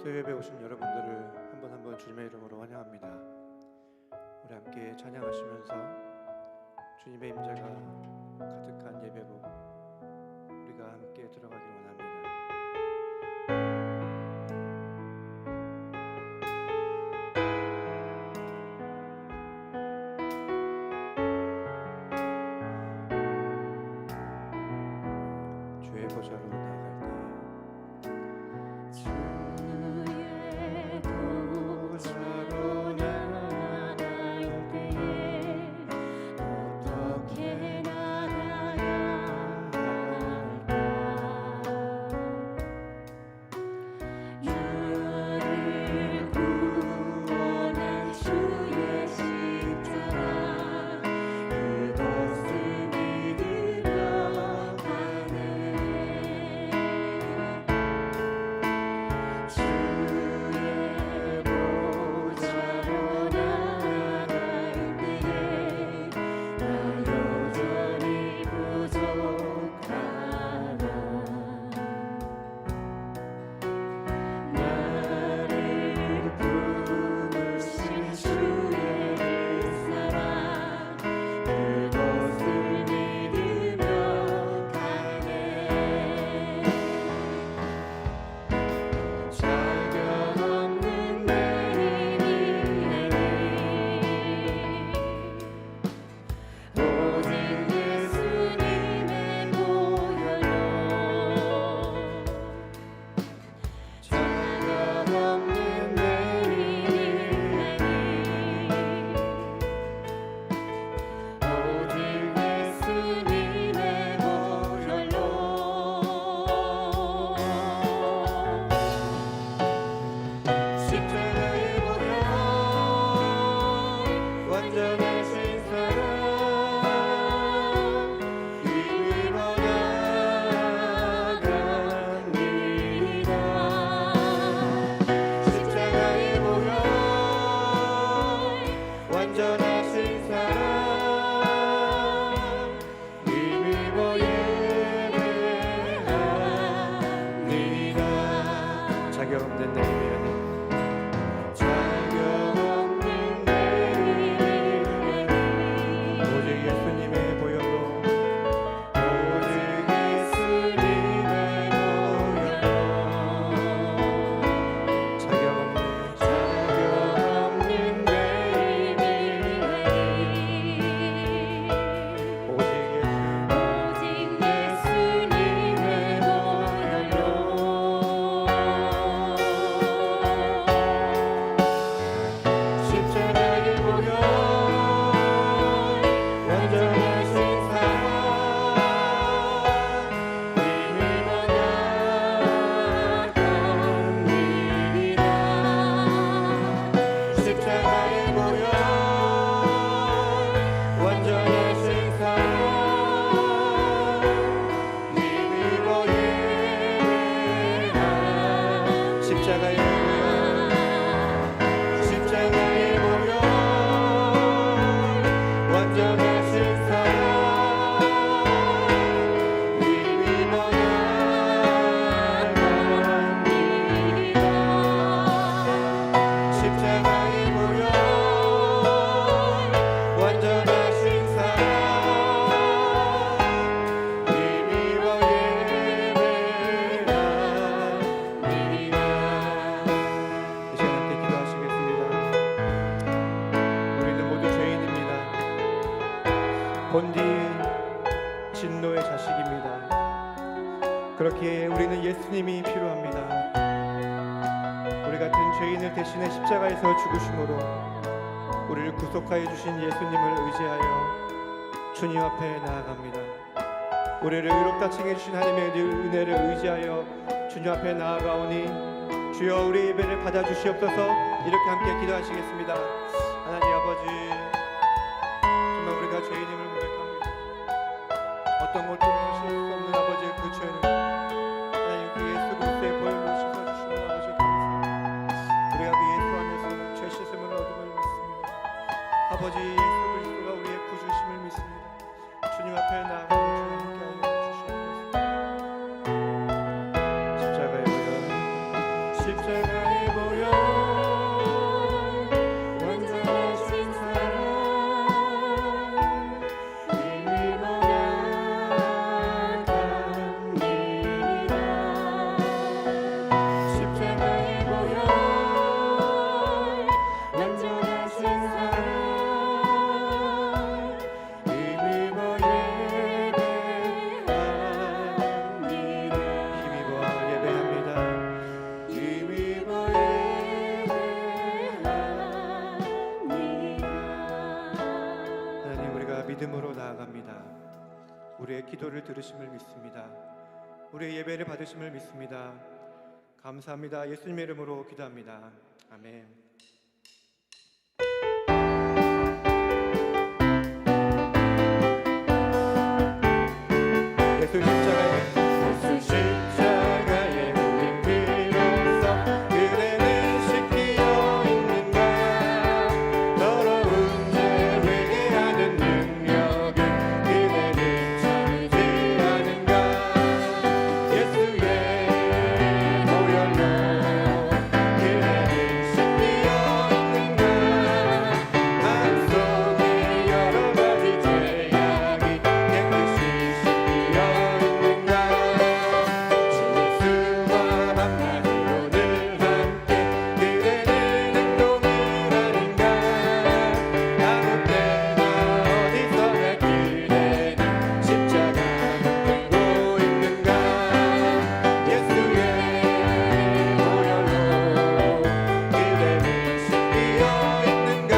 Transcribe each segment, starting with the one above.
예배에 오신 여러분들을 한 번 한 번 주님의 이름으로 환영합니다. 우리 함께 찬양하시면서 주님의 임재가 가득한 예배로 우리가 함께 들어가기를 원합니다. 주의 보좌로 나아갈 때 본디 진노의 자식입니다. 그렇기에 우리는 예수님이 필요합니다. 우리 같은 죄인을 대신해 십자가에서 죽으심으로 우리를 구속하여 주신 예수님을 의지하여 주님 앞에 나아갑니다. 우리를 의롭다 칭해 주신 하나님의 은혜를 의지하여 주님 앞에 나아가오니 주여 우리 예배를 받아주시옵소서. 이렇게 함께 기도하시겠습니다. 하나님 아버지, 정말 우리가 죄인임을 고백합니다. 어떤 것도 하실 수 없는 아버지의 그 죄를 하나님 그 예수 그리스도의 보혈로 씻어주시는 아버지 감사합니다. 우리가 그 예수 안에서 죄 씻음을 얻음을 믿습니다. 아버지 예수 그리스도가 우리의 구주심을 믿습니다. 주님 앞에 나아가고 주님 함께 하여 주시옵소서. 십자가에 보여 십자가에 믿습니다. 우리의 예배를 받으심을 믿습니다. 감사합니다. 예수님의 이름으로 기도합니다. 아멘. 예수 십자가에 울린 피로써 그대는 씻기어 있는가. 더러운 죄 회개하는 능력은 그대를 참지 않은가. 예수의 보혈로 그대는 씻기어 있는가. 마음속에 여러 가지 죄악이 깨끗이 씻기어 있는가. 예수와 한마디로 늘 함께 그대는 행동을 하는가. 아무 때나 어디서나 그대는 십자가 들고 있는가. 예수의 보혈로 그대는 씻기어 있는가.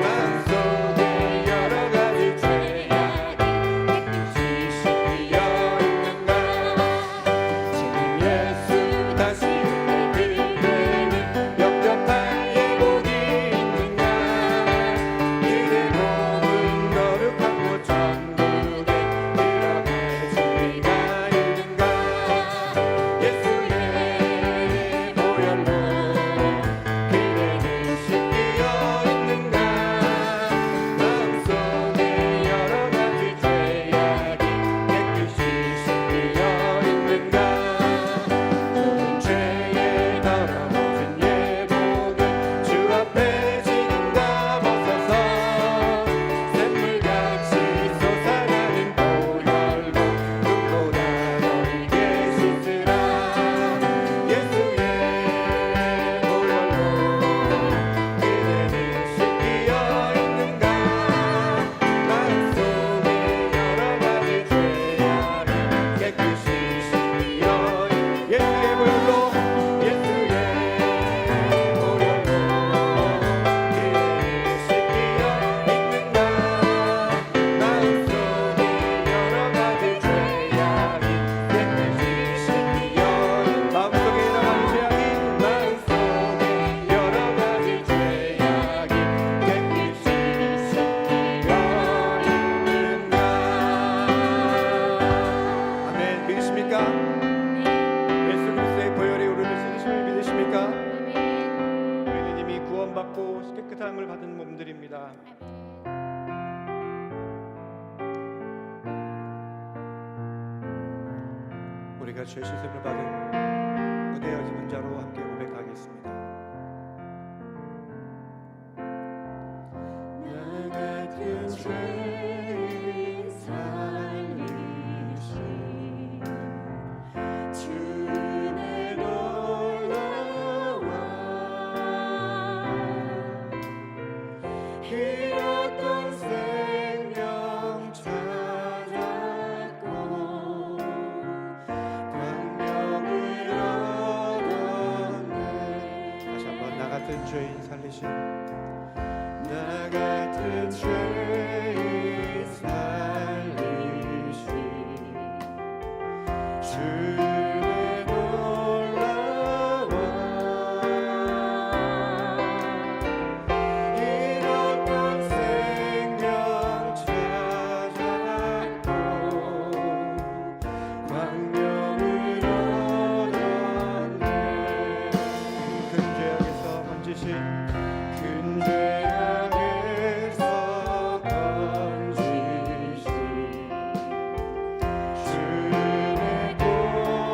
마음속에 여러 가지 죄악이 깨끗이 씻기어 있는가. 주님 예수 다시 오실 그대는 영접할 예복이 있는가. 그대 몸은 거룩한 곳 천국에 들어갈 준비가 있는가. 예수의 보혈로 그대는 씻기어 있는가. 마음속에 여러 가지 죄악이 깨끗이 씻기어 있는가. 모든 죄에 더러워진 예복을 주 앞에 지금다 벗어서 샘물같이 솟아나는 보혈로 눈보다 너희게 씻으라. 예수의 보혈로 그대는 씻기어 있는가. 마음속에 여러 가지 죄악이 깨끗이 씻기어 예수의 보혈로 예수의 보혈로 그대는 씻기어 있는가. 마음속에 여러 가지 죄악이 깨끗이 씻기어 마음속에 여러 가지 죄악이 마음속에 여러 가지 죄악이 깨끗이 씻기어 있는가. 아멘. 믿으십니까? 예수 그리스도의 보혈의 우리를 쓰시심을 믿으십니까? 우리는 이미 구원받고 깨끗함을 받은 몸들입니다. 우리가 죄 씻음을 받은 의되어진 자로 함께 고백하겠습니다. 나 같은 죄인 살리신 주의 놀라워 잃었던 생명 찾았고 광명을 얻었네. 다시 한번 나 같은 죄인 살리신 나 같은 죄인 살리신 주의 놀라워 잃었던 생명 찾았고 광명을 얻었네. 큰 죄악에서 건지신 큰 죄악에서 건지신 주의 보혈로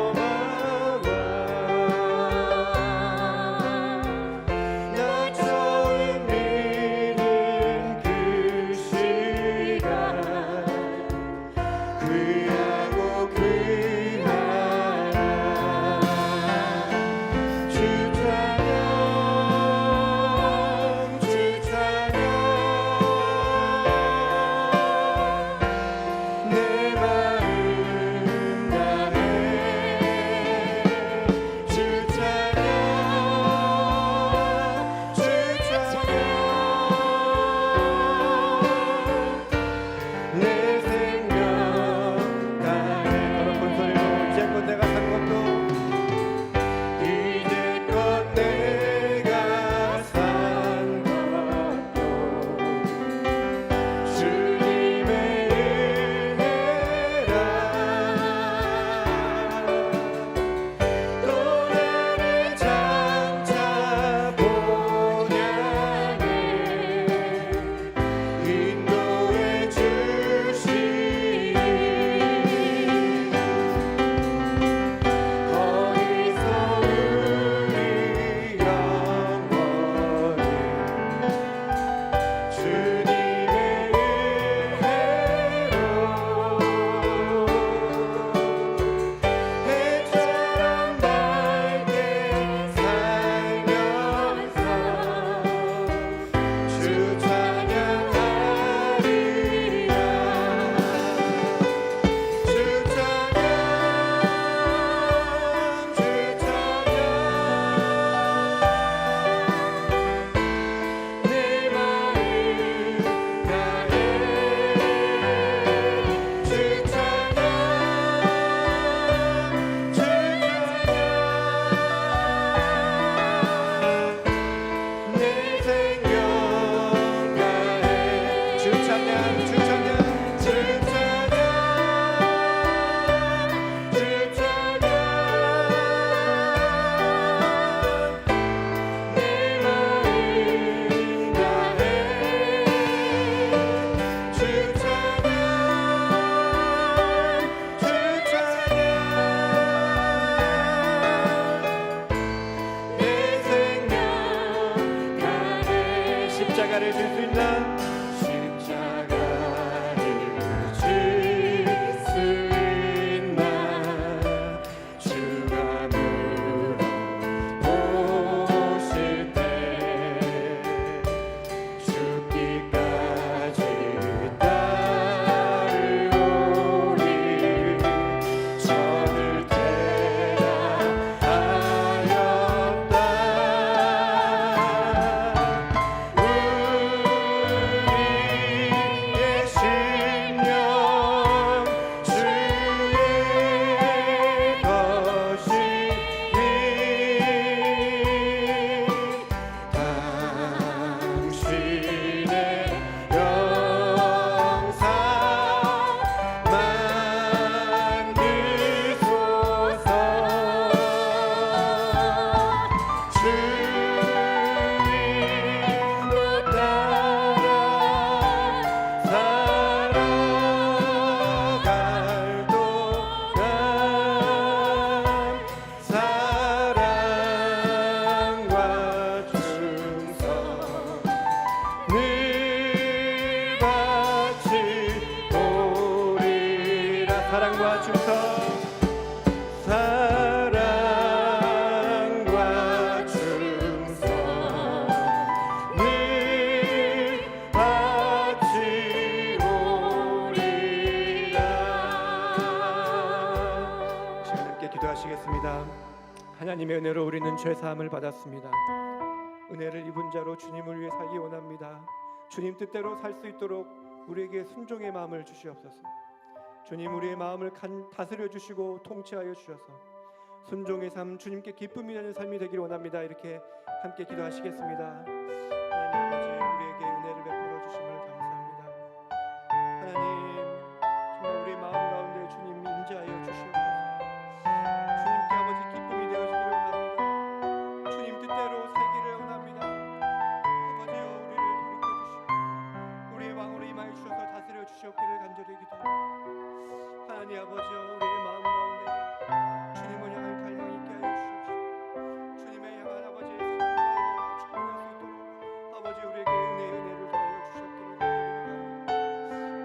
사랑과 충성, 사랑과 충성 늘 같이 오리라. 시간 함께 기도하시겠습니다. 하나님의 은혜로 우리는 죄사함을 받았습니다. 은혜를 입은 자로 주님을 위해 살기 원합니다. 주님 뜻대로 살 수 있도록 우리에게 순종의 마음을 주시옵소서. 주님, 우리의 마음을 다스려 주시고 통치하여 주셔서 순종의 삶, 주님께 기쁨이 되는 삶이 되기를 원합니다. 이렇게 함께 기도하시겠습니다. 하나님 아버지, 우리에게 은혜를 베풀어 주심을 감사합니다. 하나님, 정말 우리의 마음 가운데 주님 임재하여 주시옵소서. 주님께 아버지 기쁨이 되어지기를 원합니다. 주님 뜻대로 살기를 원합니다. 아버지여, 우리를 돌이켜 주시고 우리의 왕으로 임하여 주셔서 다스려 주시옵기를 간절히 기도합니다. 하나님 아버지여, 우리의 마음 가운데 주님을 향한 갈망이 있게 하여 주시옵시고 주님을 향한 아버지의 사랑과 은혜가 충만할 수 있도록 아버지 우리에게 은혜를 더하여 주시옵기를 간절히 기도합니다.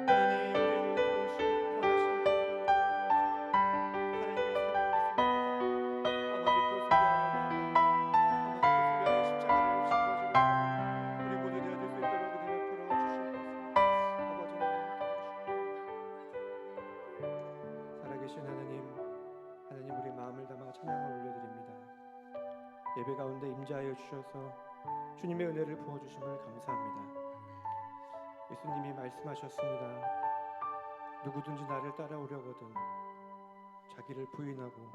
하나님, 우리를 도우시고 원하시는 대로 하나님의 사랑을 아버지 그것을 위하여 아버지 그것을 위하여 십자가를 짊어지고 우리 모두 되어질 수 있도록 은혜 베풀어 주시옵소서. 살아계신 하나님, 우리 마음을 담아 찬양을 올려드립니다. 예배 가운데 임재하여 주셔서 주님의 은혜를 부어주심을 감사합니다. 예수님이 말씀하셨습니다. 누구든지 나를 따라오려거든 자기를 부인하고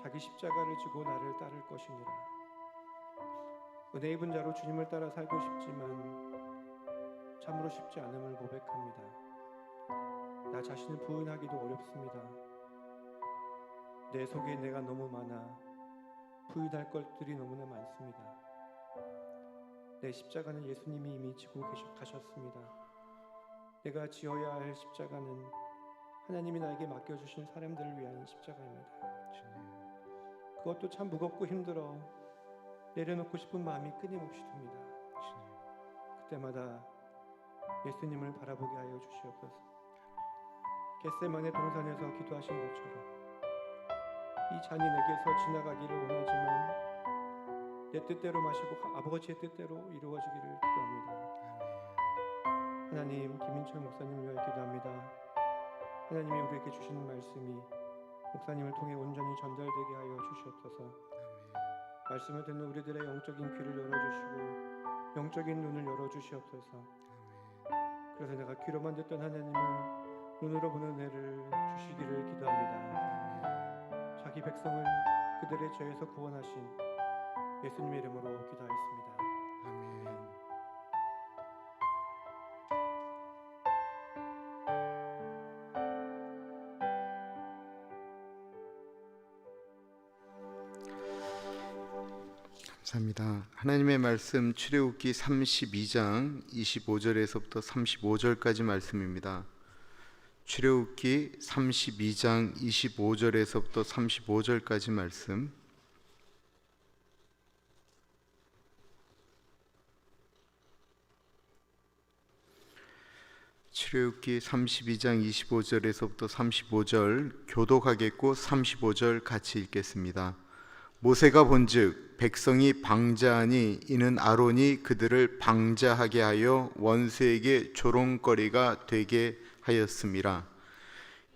자기 십자가를 지고 나를 따를 것이니라. 은혜 입은 자로 주님을 따라 살고 싶지만 참으로 쉽지 않음을 고백합니다. 나 자신을 부인하기도 어렵습니다. 내 속에 내가 너무 많아 부인할 것들이 너무나 많습니다. 내 십자가는 예수님이 이미 지고 가셨습니다. 내가 지어야 할 십자가는 하나님이 나에게 맡겨주신 사람들을 위한 십자가입니다. 그것도 참 무겁고 힘들어 내려놓고 싶은 마음이 끊임없이 듭니다. 그때마다 예수님을 바라보게 하여 주시옵소서. 겟세마네 동산에서 기도하신 것처럼 이 잔이 내게서 지나가기를 원하지만 내 뜻대로 마시고 아버지의 뜻대로 이루어지기를 기도합니다. 하나님, 김인철 목사님을 위하여 기도합니다. 하나님이 우리에게 주시는 말씀이 목사님을 통해 온전히 전달되게 하여 주시옵소서. 말씀을 듣는 우리들의 영적인 귀를 열어주시고 영적인 눈을 열어주시옵소서. 그래서 내가 귀로만 듣던 하나님을 눈으로 보는 은혜를 주시기를 기도합니다. 자기 백성을 그들의 죄에서 구원하신 예수님의 이름으로 기도하였습니다. 아멘. 감사합니다. 하나님의 말씀 출애굽기 32장 25절에서부터 35절까지 말씀입니다. 출애굽기 32장 25절에서부터 35절까지 말씀. 출애굽기 32장 25절에서부터 35절 교독하겠고 35절 같이 읽겠습니다. 모세가 본즉 백성이 방자하니 이는 아론이 그들을 방자하게 하여 원수에게 조롱거리가 되게 하였음이라.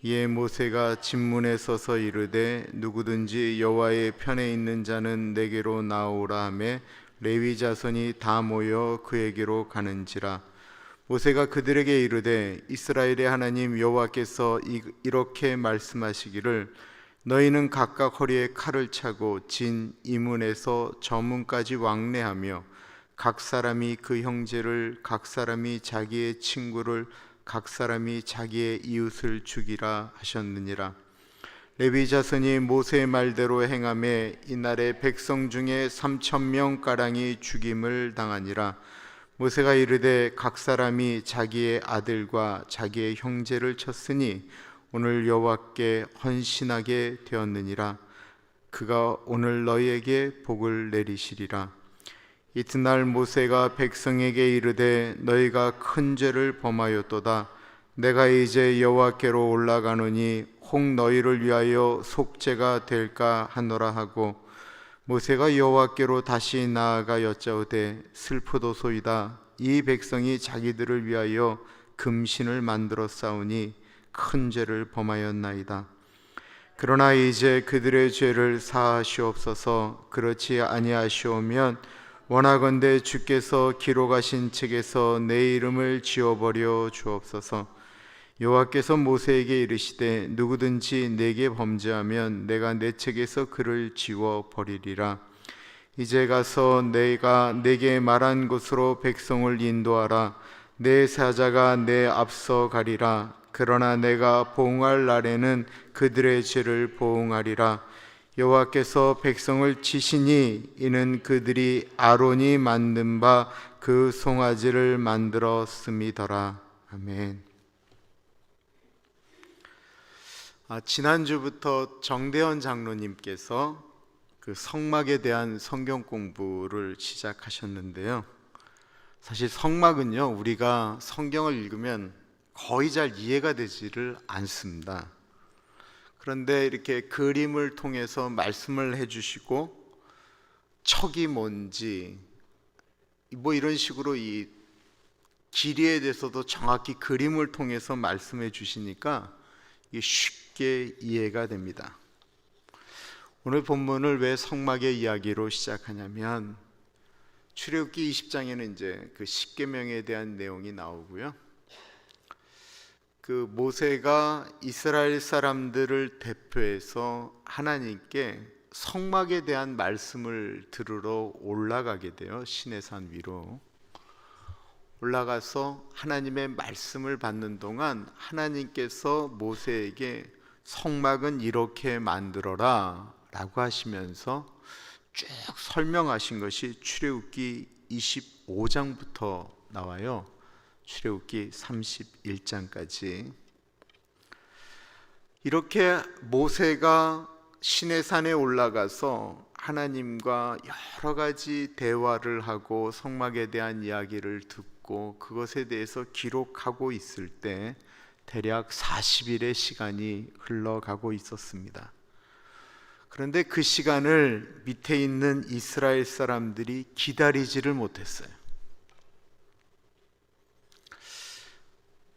이에 모세가 진문에 서서 이르되 누구든지 여호와의 편에 있는 자는 내게로 나오라 하매 레위 자손이 다 모여 그에게로 가는지라. 모세가 그들에게 이르되 이스라엘의 하나님 여호와께서 이렇게 말씀하시기를 너희는 각각 허리에 칼을 차고 진 이문에서 저 문까지 왕래하며 각 사람이 그 형제를 각 사람이 자기의 친구를 각 사람이 자기의 이웃을 죽이라 하셨느니라. 레위 자손이 모세의 말대로 행하매 이날에 백성 중에 3,000명가량이 죽임을 당하니라. 모세가 이르되 각 사람이 자기의 아들과 자기의 형제를 쳤으니 오늘 여호와께 헌신하게 되었느니라. 그가 오늘 너희에게 복을 내리시리라. 이튿날 모세가 백성에게 이르되 너희가 큰 죄를 범하였도다. 내가 이제 여호와께로 올라가노니 혹 너희를 위하여 속죄가 될까 하노라 하고 모세가 여호와께로 다시 나아가 여짜오되 슬프도소이다. 이 백성이 자기들을 위하여 금신을 만들어 싸우니 큰 죄를 범하였나이다. 그러나 이제 그들의 죄를 사하시옵소서. 그렇지 아니하시오면 원하건대 주께서 기록하신 책에서 내 이름을 지워버려 주옵소서. 여호와께서 모세에게 이르시되 누구든지 내게 범죄하면 내가 내 책에서 그를 지워버리리라. 이제 가서 내가 내게 말한 곳으로 백성을 인도하라. 내 사자가 내 앞서 가리라. 그러나 내가 보응할 날에는 그들의 죄를 보응하리라. 여호와께서 백성을 치시니 이는 그들이 아론이 만든 바 그 송아지를 만들었음이더라. 아멘. 지난주부터 정대현 장로님께서 그 성막에 대한 성경 공부를 시작하셨는데요. 사실 성막은요, 우리가 성경을 읽으면 거의 잘 이해가 되지를 않습니다. 그런데 이렇게 그림을 통해서 말씀을 해주시고 척이 뭔지 뭐 이런 식으로 이 길이에 대해서도 정확히 그림을 통해서 말씀해 주시니까 이게 쉽게 이해가 됩니다. 오늘 본문을 왜 성막의 이야기로 시작하냐면 출애굽기 20장에는 이제 그 십계명에 대한 내용이 나오고요. 그 모세가 이스라엘 사람들을 대표해서 하나님께 성막에 대한 말씀을 들으러 올라가게 돼요. 시내산 위로 올라가서 하나님의 말씀을 받는 동안 하나님께서 모세에게 성막은 이렇게 만들어라 라고 하시면서 쭉 설명하신 것이 출애굽기 25장부터 나와요. 출애굽기 31장까지. 이렇게 모세가 시내산에 올라가서 하나님과 여러 가지 대화를 하고 성막에 대한 이야기를 듣고 그것에 대해서 기록하고 있을 때 대략 40일의 시간이 흘러가고 있었습니다. 그런데 그 시간을 밑에 있는 이스라엘 사람들이 기다리지를 못했어요.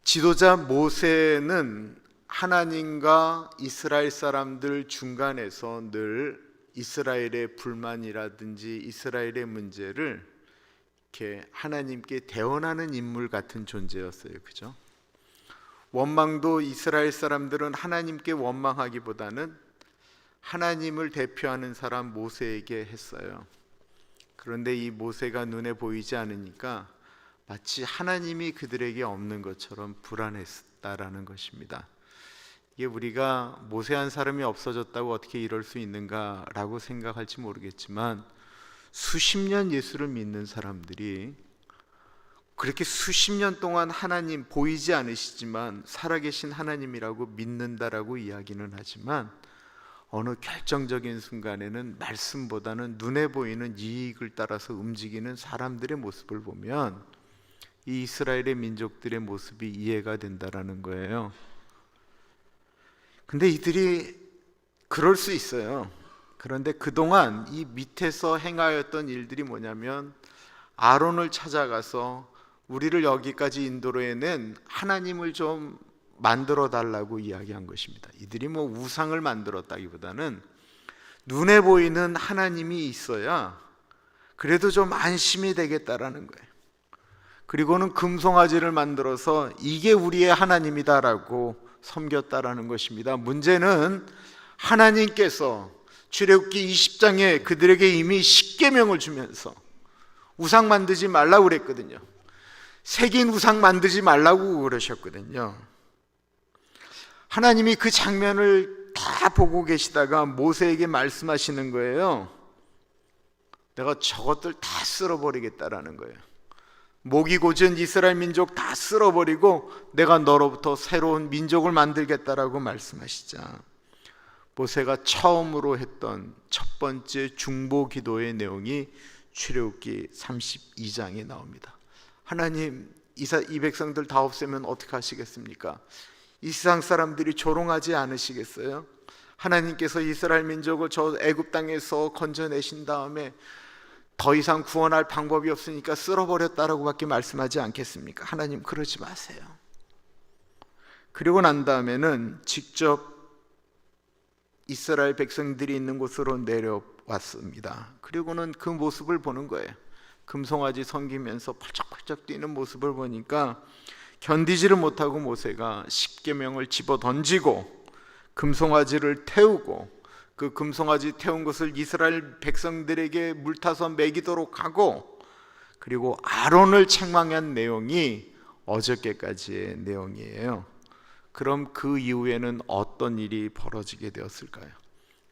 지도자 모세는 하나님과 이스라엘 사람들 중간에서 늘 이스라엘의 불만이라든지 이스라엘의 문제를 이렇게 하나님께 대언하는 인물 같은 존재였어요. 그죠? 원망도 이스라엘 사람들은 하나님께 원망하기보다는 하나님을 대표하는 사람 모세에게 했어요. 그런데 이 모세가 눈에 보이지 않으니까 마치 하나님이 그들에게 없는 것처럼 불안했다라는 것입니다. 이게 우리가 모세 한 사람이 없어졌다고 어떻게 이럴 수 있는가라고 생각할지 모르겠지만 수십 년 예수를 믿는 사람들이 그렇게 수십 년 동안 하나님 보이지 않으시지만 살아계신 하나님이라고 믿는다라고 이야기는 하지만 어느 결정적인 순간에는 말씀보다는 눈에 보이는 이익을 따라서 움직이는 사람들의 모습을 보면 이 이스라엘의 민족들의 모습이 이해가 된다라는 거예요. 근데 이들이 그럴 수 있어요. 그런데 그동안 이 밑에서 행하였던 일들이 뭐냐면 아론을 찾아가서 우리를 여기까지 인도로 해낸 하나님을 좀 만들어 달라고 이야기한 것입니다. 이들이 뭐 우상을 만들었다기보다는 눈에 보이는 하나님이 있어야 그래도 좀 안심이 되겠다라는 거예요. 그리고는 금송아지를 만들어서 이게 우리의 하나님이다라고 섬겼다라는 것입니다. 문제는 하나님께서 출애굽기 20장에 그들에게 이미 십계명을 주면서 우상 만들지 말라고 그랬거든요. 새긴 우상 만들지 말라고 그러셨거든요. 하나님이 그 장면을 다 보고 계시다가 모세에게 말씀하시는 거예요. 내가 저것들 다 쓸어버리겠다라는 거예요. 목이 고진 이스라엘 민족 다 쓸어버리고 내가 너로부터 새로운 민족을 만들겠다라고 말씀하시자 모세가 처음으로 했던 첫 번째 중보 기도의 내용이 출애굽기 32장에 나옵니다. 하나님, 이 백성들 다 없애면 어떻게 하시겠습니까? 이 세상 사람들이 조롱하지 않으시겠어요? 하나님께서 이스라엘 민족을 저 애굽 땅에서 건져내신 다음에 더 이상 구원할 방법이 없으니까 쓸어버렸다라고밖에 말씀하지 않겠습니까? 하나님 그러지 마세요. 그리고 난 다음에는 직접 이스라엘 백성들이 있는 곳으로 내려왔습니다. 그리고는 그 모습을 보는 거예요. 금송아지 섬기면서 펄쩍펄쩍 뛰는 모습을 보니까 견디지를 못하고 모세가 십계명을 집어 던지고 금송아지를 태우고 그 금송아지 태운 것을 이스라엘 백성들에게 물타서 먹이도록 하고, 그리고 아론을 책망한 내용이 어저께까지의 내용이에요. 그럼 그 이후에는 어떤 일이 벌어지게 되었을까요?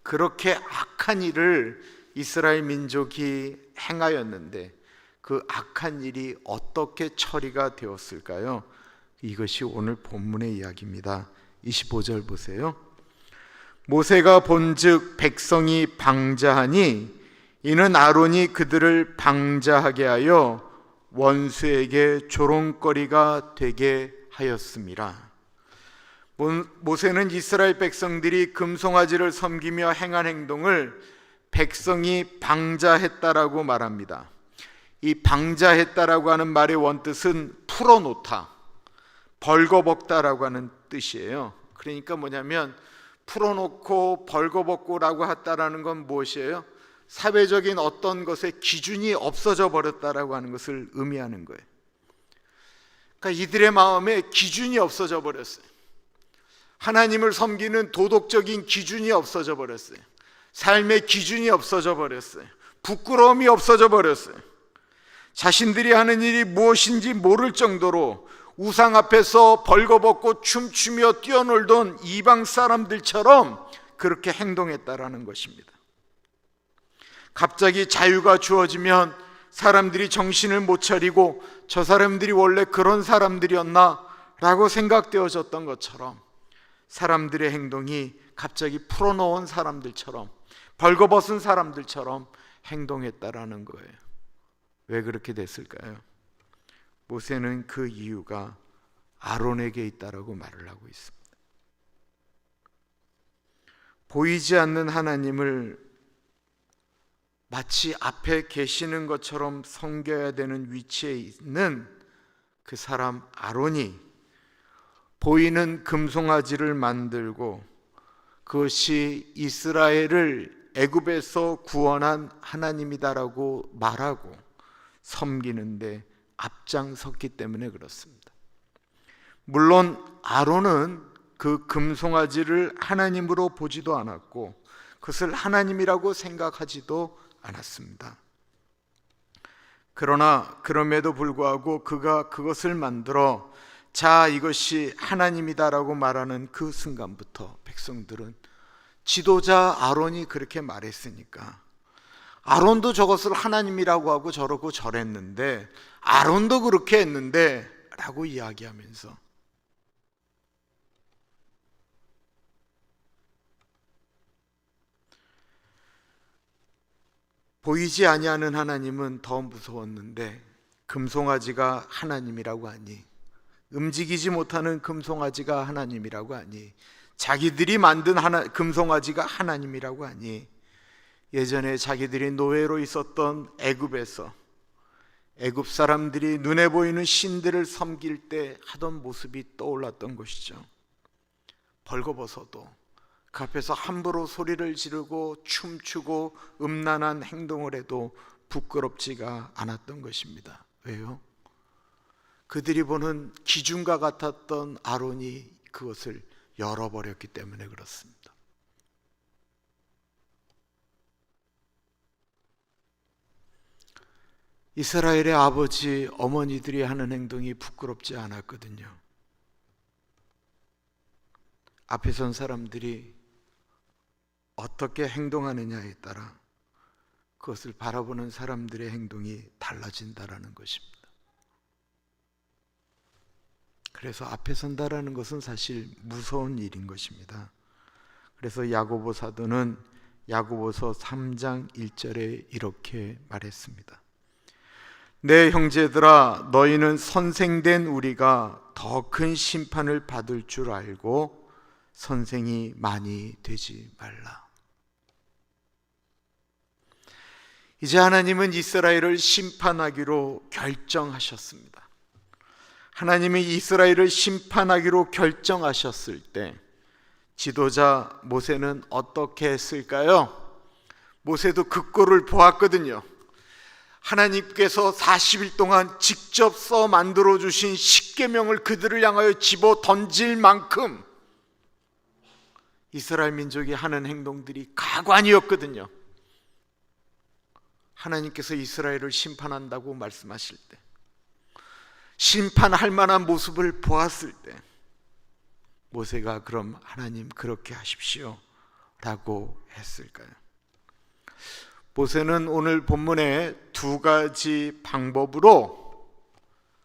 그렇게 악한 일을 이스라엘 민족이 행하였는데 그 악한 일이 어떻게 처리가 되었을까요? 이것이 오늘 본문의 이야기입니다. 25절 보세요. 모세가 본즉 백성이 방자하니 이는 아론이 그들을 방자하게 하여 원수에게 조롱거리가 되게 하였음이라. 모세는 이스라엘 백성들이 금송아지를 섬기며 행한 행동을 백성이 방자했다라고 말합니다. 이 방자했다라고 하는 말의 원뜻은 풀어놓다, 벌거벗다라고 하는 뜻이에요. 그러니까 뭐냐면 풀어놓고 벌거벗고라고 했다라는 건 무엇이에요? 사회적인 어떤 것의 기준이 없어져 버렸다라고 하는 것을 의미하는 거예요. 그러니까 이들의 마음에 기준이 없어져 버렸어요. 하나님을 섬기는 도덕적인 기준이 없어져 버렸어요. 삶의 기준이 없어져 버렸어요. 부끄러움이 없어져 버렸어요. 자신들이 하는 일이 무엇인지 모를 정도로 우상 앞에서 벌거벗고 춤추며 뛰어놀던 이방 사람들처럼 그렇게 행동했다라는 것입니다. 갑자기 자유가 주어지면 사람들이 정신을 못 차리고 저 사람들이 원래 그런 사람들이었나 라고 생각되어졌던 것처럼 사람들의 행동이 갑자기 풀어놓은 사람들처럼, 벌거벗은 사람들처럼 행동했다라는 거예요. 왜 그렇게 됐을까요? 모세는 그 이유가 아론에게 있다라고 말을 하고 있습니다. 보이지 않는 하나님을 마치 앞에 계시는 것처럼 섬겨야 되는 위치에 있는 그 사람 아론이 보이는 금송아지를 만들고 그것이 이스라엘을 애굽에서 구원한 하나님이다라고 말하고 섬기는데 앞장섰기 때문에 그렇습니다. 물론 아론은 그 금송아지를 하나님으로 보지도 않았고 그것을 하나님이라고 생각하지도 않았습니다. 그러나 그럼에도 불구하고 그가 그것을 만들어 자 이것이 하나님이다라고 말하는 그 순간부터 백성들은 지도자 아론이 그렇게 말했으니까 아론도 저것을 하나님이라고 하고 저러고 저랬는데 아론도 그렇게 했는데 라고 이야기하면서 보이지 아니하는 하나님은 더 무서웠는데 금송아지가 하나님이라고 하니, 움직이지 못하는 금송아지가 하나님이라고 하니, 자기들이 만든 금송아지가 하나님이라고 하니, 예전에 자기들이 노예로 있었던 애굽에서 애굽 사람들이 눈에 보이는 신들을 섬길 때 하던 모습이 떠올랐던 것이죠. 벌거벗어도 그 앞에서 함부로 소리를 지르고 춤추고 음란한 행동을 해도 부끄럽지가 않았던 것입니다. 왜요? 그들이 보는 기준과 같았던 아론이 그것을 열어버렸기 때문에 그렇습니다. 이스라엘의 아버지, 어머니들이 하는 행동이 부끄럽지 않았거든요. 앞에 선 사람들이 어떻게 행동하느냐에 따라 그것을 바라보는 사람들의 행동이 달라진다라는 것입니다. 그래서 앞에 선다라는 것은 사실 무서운 일인 것입니다. 그래서 야고보 사도는 야고보서 3장 1절에 이렇게 말했습니다. 내 형제들아, 너희는 선생된 우리가 더 큰 심판을 받을 줄 알고 선생이 많이 되지 말라. 이제 하나님은 이스라엘을 심판하기로 결정하셨습니다. 하나님이 이스라엘을 심판하기로 결정하셨을 때 지도자 모세는 어떻게 했을까요? 모세도 그 꼴을 보았거든요. 하나님께서 40일 동안 직접 써 만들어 주신 십계명을 그들을 향하여 집어 던질 만큼 이스라엘 민족이 하는 행동들이 가관이었거든요. 하나님께서 이스라엘을 심판한다고 말씀하실 때, 심판할 만한 모습을 보았을 때 모세가 그럼 하나님 그렇게 하십시오 라고 했을까요? 모세는 오늘 본문의 두 가지 방법으로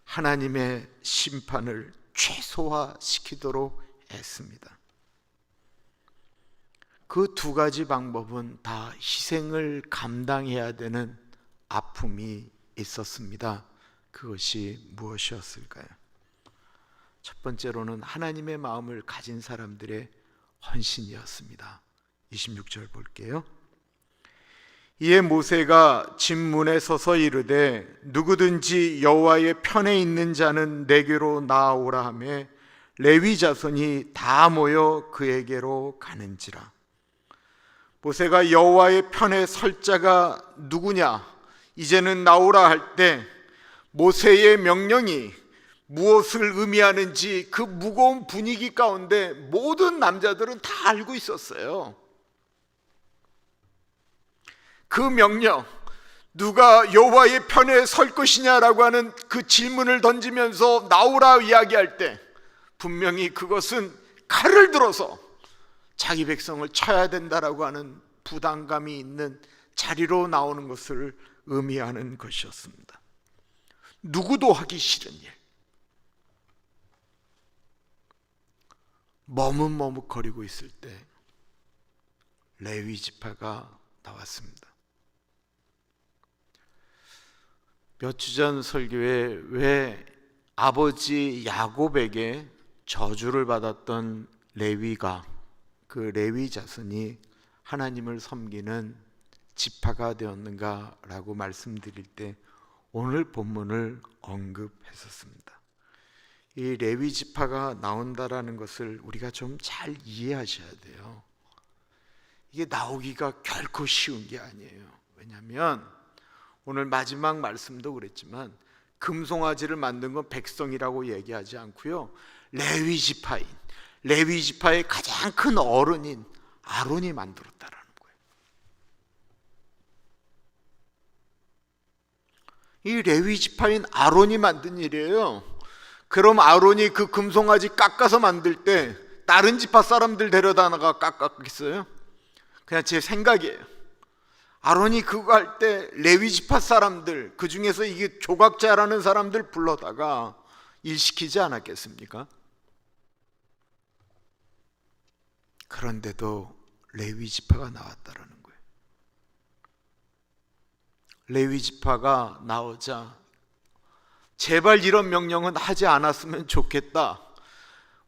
하나님의 심판을 최소화시키도록 했습니다. 그 두 가지 방법은 다 희생을 감당해야 되는 아픔이 있었습니다. 그것이 무엇이었을까요? 첫 번째로는 하나님의 마음을 가진 사람들의 헌신이었습니다. 26절 볼게요. 이에 모세가 집 문에 서서 이르되 누구든지 여호와의 편에 있는 자는 내게로 나아오라 하며 레위 자손이 다 모여 그에게로 가는지라. 모세가 여호와의 편에 설 자가 누구냐 이제는 나오라 할 때 모세의 명령이 무엇을 의미하는지 그 무거운 분위기 가운데 모든 남자들은 다 알고 있었어요. 그 명령, 누가 여호와의 편에 설 것이냐라고 하는 그 질문을 던지면서 나오라 이야기할 때 분명히 그것은 칼을 들어서 자기 백성을 쳐야 된다라고 하는 부담감이 있는 자리로 나오는 것을 의미하는 것이었습니다. 누구도 하기 싫은 일, 머뭇머뭇거리고 있을 때 레위 지파가 나왔습니다. 몇 주 전 설교에 왜 아버지 야곱에게 저주를 받았던 레위가, 그 레위 자손이 하나님을 섬기는 지파가 되었는가라고 말씀드릴 때 오늘 본문을 언급했었습니다. 이 레위 지파가 나온다라는 것을 우리가 좀 잘 이해하셔야 돼요. 이게 나오기가 결코 쉬운 게 아니에요. 왜냐하면 오늘 마지막 말씀도 그랬지만 금송아지를 만든 건 백성이라고 얘기하지 않고요, 레위 지파인, 레위 지파의 가장 큰 어른인 아론이 만들었다라는 거예요. 이 레위 지파인 아론이 만든 일이에요. 그럼 아론이 그 금송아지 깎아서 만들 때 다른 지파 사람들 데려다가 깎았겠어요? 그냥 제 생각이에요. 아론이 그거 할 때 레위 지파 사람들, 그 중에서 이게 조각자라는 사람들 불러다가 일시키지 않았겠습니까? 그런데도 레위 지파가 나왔다라는 거예요. 레위 지파가 나오자 제발 이런 명령은 하지 않았으면 좋겠다.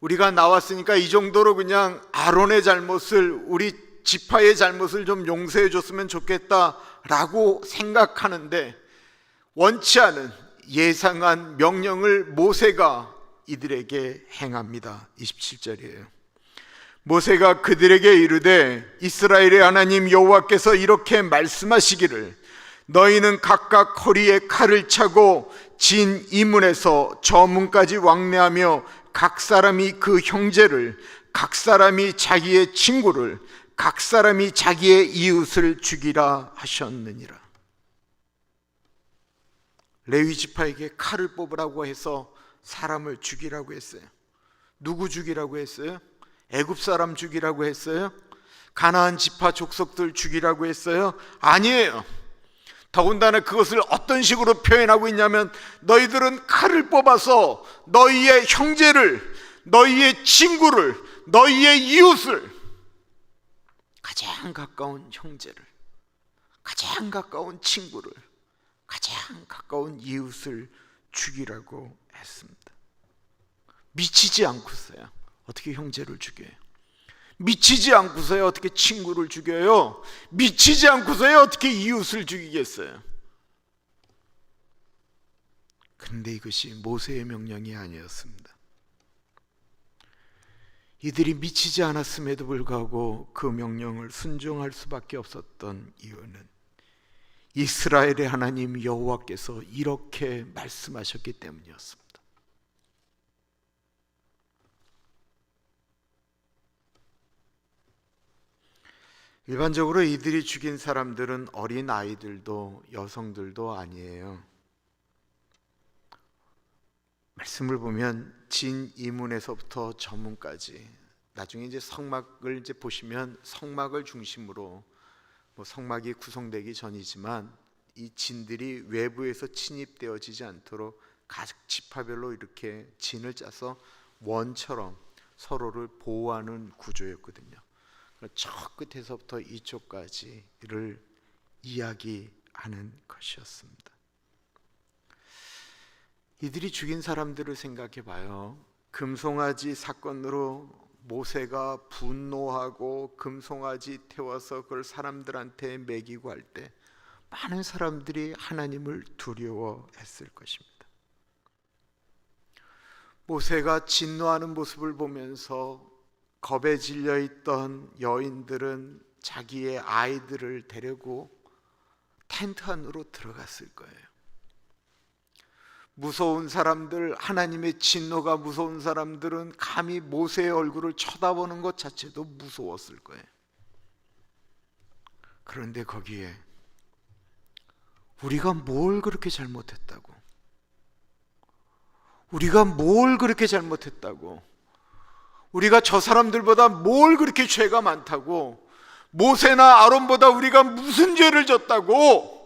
우리가 나왔으니까 이 정도로 그냥 아론의 잘못을, 우리 지파의 잘못을 좀 용서해 줬으면 좋겠다라고 생각하는데 원치 않은 예상한 명령을 모세가 이들에게 행합니다. 27절이에요. 모세가 그들에게 이르되 이스라엘의 하나님 여호와께서 이렇게 말씀하시기를 너희는 각각 허리에 칼을 차고 진 이 문에서 저 문까지 왕래하며 각 사람이 그 형제를, 각 사람이 자기의 친구를, 각 사람이 자기의 이웃을 죽이라 하셨느니라. 레위 지파에게 칼을 뽑으라고 해서 사람을 죽이라고 했어요. 누구 죽이라고 했어요? 애굽 사람 죽이라고 했어요? 가나안 지파 족속들 죽이라고 했어요? 아니에요. 더군다나 그것을 어떤 식으로 표현하고 있냐면 너희들은 칼을 뽑아서 너희의 형제를, 너희의 친구를, 너희의 이웃을, 가장 가까운 형제를, 가장 가까운 친구를, 가장 가까운 이웃을 죽이라고 했습니다. 미치지 않고서야 어떻게 형제를 죽여요? 미치지 않고서야 어떻게 친구를 죽여요? 미치지 않고서야 어떻게 이웃을 죽이겠어요? 그런데 이것이 모세의 명령이 아니었습니다. 이들이 미치지 않았음에도 불구하고 그 명령을 순종할 수밖에 없었던 이유는 이스라엘의 하나님 여호와께서 이렇게 말씀하셨기 때문이었습니다. 일반적으로 이들이 죽인 사람들은 어린 아이들도 여성들도 아니에요. 말씀을 보면 진이문에서부터 저문까지, 나중에 이제 성막을 이제 보시면 성막을 중심으로 성막이 구성되기 전이지만 이 진들이 외부에서 침입되어지지 않도록 각 지파별로 이렇게 진을 짜서 원처럼 서로를 보호하는 구조였거든요. 저 끝에서부터 이쪽까지를 이야기하는 것이었습니다. 이들이 죽인 사람들을 생각해 봐요. 금송아지 사건으로 모세가 분노하고 금송아지 태워서 그걸 사람들한테 먹이고 할 때 많은 사람들이 하나님을 두려워했을 것입니다. 모세가 진노하는 모습을 보면서 겁에 질려 있던 여인들은 자기의 아이들을 데리고 텐트 안으로 들어갔을 거예요. 무서운 사람들, 하나님의 진노가 무서운 사람들은 감히 모세의 얼굴을 쳐다보는 것 자체도 무서웠을 거예요. 그런데 거기에 우리가 뭘 그렇게 잘못했다고, 우리가 뭘 그렇게 잘못했다고, 우리가 저 사람들보다 뭘 그렇게 죄가 많다고, 모세나 아론보다 우리가 무슨 죄를 졌다고,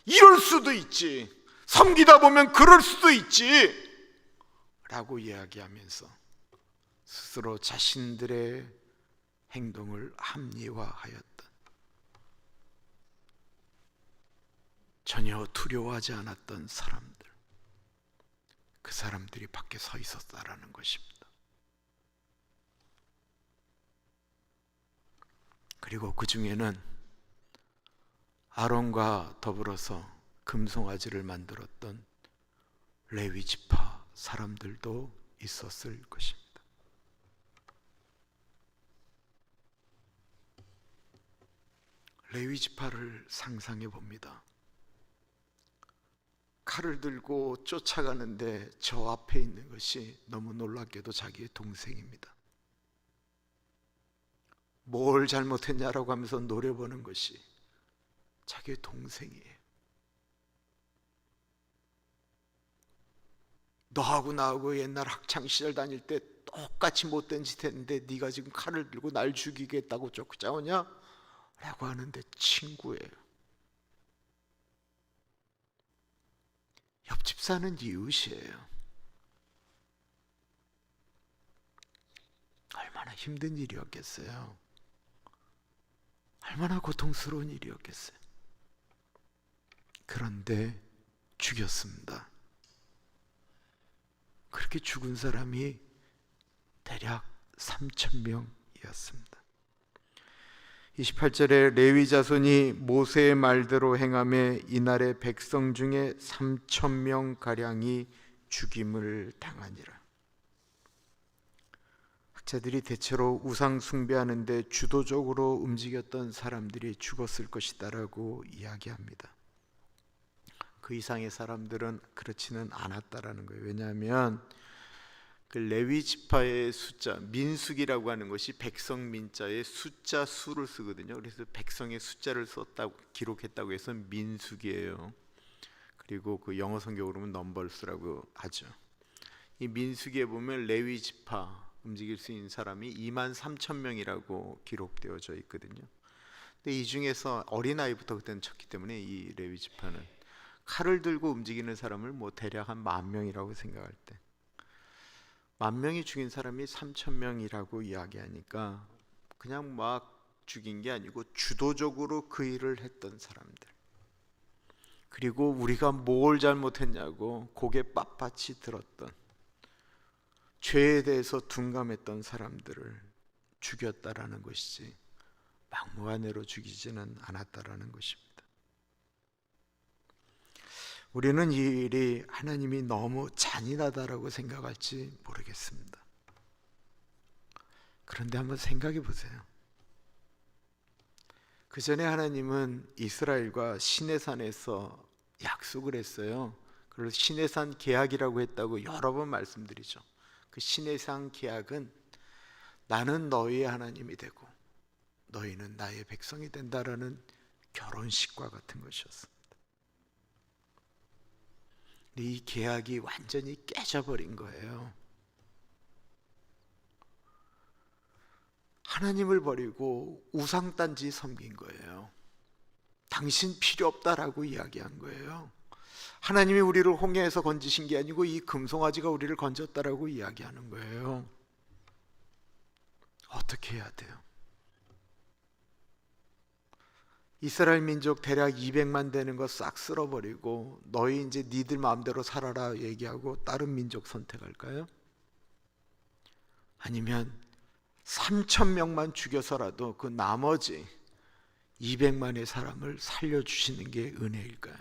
이럴 수도 있지, 섬기다 보면 그럴 수도 있지 라고 이야기하면서 스스로 자신들의 행동을 합리화하였다. 전혀 두려워하지 않았던 사람들, 그 사람들이 밖에 서 있었다라는 것입니다. 그리고 그 중에는 아론과 더불어서 금송아지를 만들었던 레위 지파 사람들도 있었을 것입니다. 레위 지파를 상상해 봅니다. 칼을 들고 쫓아가는데 저 앞에 있는 것이 너무 놀랍게도 자기의 동생입니다. 뭘 잘못했냐라고 하면서 노려보는 것이 자기의 동생이에요. 너하고 나하고 옛날 학창시절 다닐 때 똑같이 못된 짓 했는데 네가 지금 칼을 들고 날 죽이겠다고 쫓아오냐? 라고 하는데 친구예요. 옆집 사는 이웃이에요. 얼마나 힘든 일이었겠어요. 얼마나 고통스러운 일이었겠어요. 그런데 죽였습니다. 그렇게 죽은 사람이 대략 3,000명이었습니다. 28절에 레위 자손이 모세의 말대로 행함에 이날의 백성 중에 3,000명 가량이 죽임을 당하니라. 학자들이 대체로 우상 숭배하는데 주도적으로 움직였던 사람들이 죽었을 것이다라고 이야기합니다. 그 이상의 사람들은 그렇지는 않았다라는 거예요. 왜냐하면 그 레위 지파의 숫자, 민수기라고 하는 것이 백성 민자의 숫자 수를 쓰거든요. 그래서 백성의 숫자를 썼다고 기록했다고 해서 민수기예요. 그리고 그 영어 성경으로 보면 넘버스라고 하죠. 이 민수기에 보면 레위 지파 움직일 수 있는 사람이 23,000명이라고 기록되어져 있거든요. 근데 이 중에서 어린아이부터 그때는 쳤기 때문에 이 레위 지파는 칼을 들고 움직이는 사람을 대략 한 10,000명이라고 생각할 때 10,000명이 죽인 사람이 3,000명이라고 이야기하니까 그냥 막 죽인 게 아니고 주도적으로 그 일을 했던 사람들, 그리고 우리가 뭘 잘못했냐고 고개 빳빳이 들었던, 죄에 대해서 둔감했던 사람들을 죽였다라는 것이지 막무가내로 죽이지는 않았다라는 것입니다. 우리는 이 일이 하나님이 너무 잔인하다라고 생각할지 모르겠습니다. 그런데 한번 생각해 보세요. 그 전에 하나님은 이스라엘과 시내산에서 약속을 했어요. 그래서 시내산 계약이라고 했다고 여러 번 말씀드리죠. 그 시내산 계약은 나는 너희의 하나님이 되고 너희는 나의 백성이 된다라는 결혼식과 같은 것이었습니다. 이 계약이 완전히 깨져버린 거예요. 하나님을 버리고 우상단지 섬긴 거예요. 당신 필요 없다라고 이야기한 거예요. 하나님이 우리를 홍해에서 건지신 게 아니고 이 금송아지가 우리를 건졌다라고 이야기하는 거예요. 어떻게 해야 돼요? 이스라엘 민족 대략 200만 되는 거 싹 쓸어버리고 너희 이제 니들 마음대로 살아라 얘기하고 다른 민족 선택할까요? 아니면 3,000명만 죽여서라도 그 나머지 200만의 사람을 살려주시는 게 은혜일까요?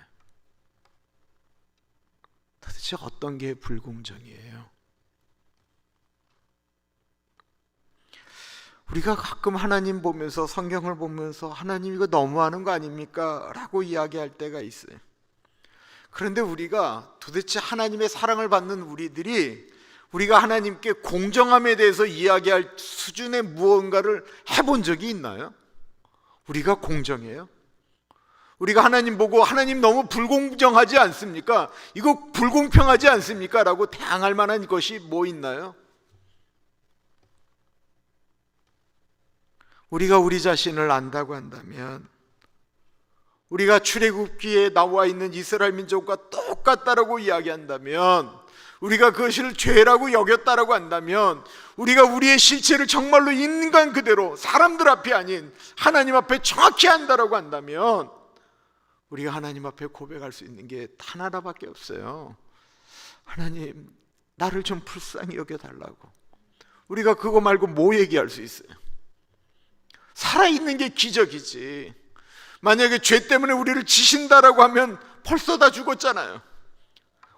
도대체 어떤 게 불공정이에요? 우리가 가끔 하나님 보면서, 성경을 보면서 하나님 이거 너무하는 거 아닙니까? 라고 이야기할 때가 있어요. 그런데 우리가 도대체 하나님의 사랑을 받는 우리가 하나님께 공정함에 대해서 이야기할 수준의 무언가를 해본 적이 있나요? 우리가 공정해요? 우리가 하나님 보고 하나님 너무 불공정하지 않습니까? 이거 불공평하지 않습니까? 라고 대항할 만한 것이 뭐 있나요? 우리가 우리 자신을 안다고 한다면, 우리가 출애굽기에 나와 있는 이스라엘 민족과 똑같다라고 이야기한다면, 우리가 그것을 죄라고 여겼다라고 한다면, 우리가 우리의 실체를 정말로 인간 그대로 사람들 앞이 아닌 하나님 앞에 정확히 한다라고 한다면, 우리가 하나님 앞에 고백할 수 있는 게 단 하나밖에 없어요. 하나님, 나를 좀 불쌍히 여겨달라고. 우리가 그거 말고 뭐 얘기할 수 있어요? 살아있는 게 기적이지. 만약에 죄 때문에 우리를 지신다라고 하면 벌써 다 죽었잖아요.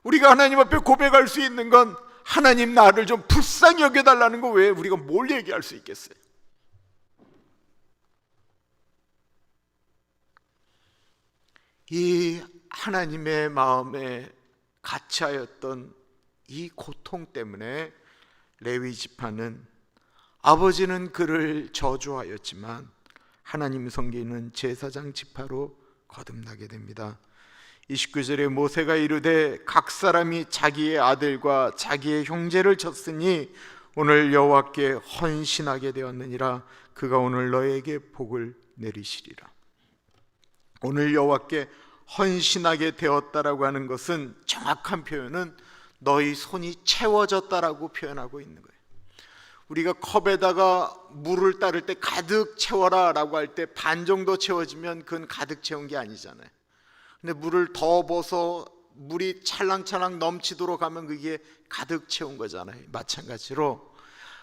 우리가 하나님 앞에 고백할 수 있는 건 하나님 나를 좀 불쌍히 여겨달라는 거 외에 우리가 뭘 얘기할 수 있겠어요? 이 하나님의 마음에 갇혀있던 이 고통 때문에 레위 지파는, 아버지는 그를 저주하였지만 하나님 섬기는 제사장 지파로 거듭나게 됩니다. 29절에 모세가 이르되 각 사람이 자기의 아들과 자기의 형제를 쳤으니 오늘 여호와께 헌신하게 되었느니라. 그가 오늘 너에게 복을 내리시리라. 오늘 여호와께 헌신하게 되었다라고 하는 것은, 정확한 표현은 너희 손이 채워졌다라고 표현하고 있는 거예요. 우리가 컵에다가 물을 따를 때 가득 채워라 라고 할 때 반 정도 채워지면 그건 가득 채운 게 아니잖아요. 근데 물을 더 부어서 물이 찰랑찰랑 넘치도록 하면 그게 가득 채운 거잖아요. 마찬가지로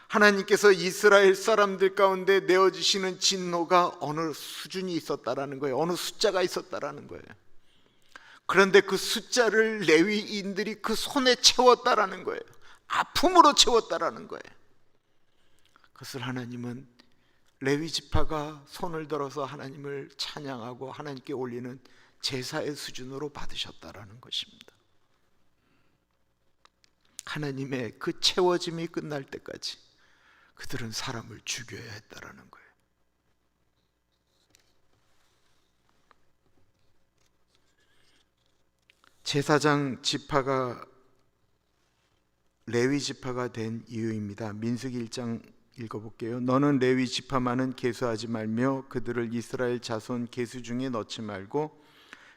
하나님께서 이스라엘 사람들 가운데 내어주시는 진노가 어느 수준이 있었다라는 거예요. 어느 숫자가 있었다라는 거예요. 그런데 그 숫자를 레위인들이 그 손에 채웠다라는 거예요. 아픔으로 채웠다라는 거예요. 그것을 하나님은 레위 지파가 손을 들어서 하나님을 찬양하고 하나님께 올리는 제사의 수준으로 받으셨다라는 것입니다. 하나님의 그 채워짐이 끝날 때까지 그들은 사람을 죽여야 했다라는 거예요. 제사장 지파가 레위 지파가 된 이유입니다. 민수기 1장 읽어볼게요. 너는 레위 지파만은 계수하지 말며 그들을 이스라엘 자손 계수 중에 넣지 말고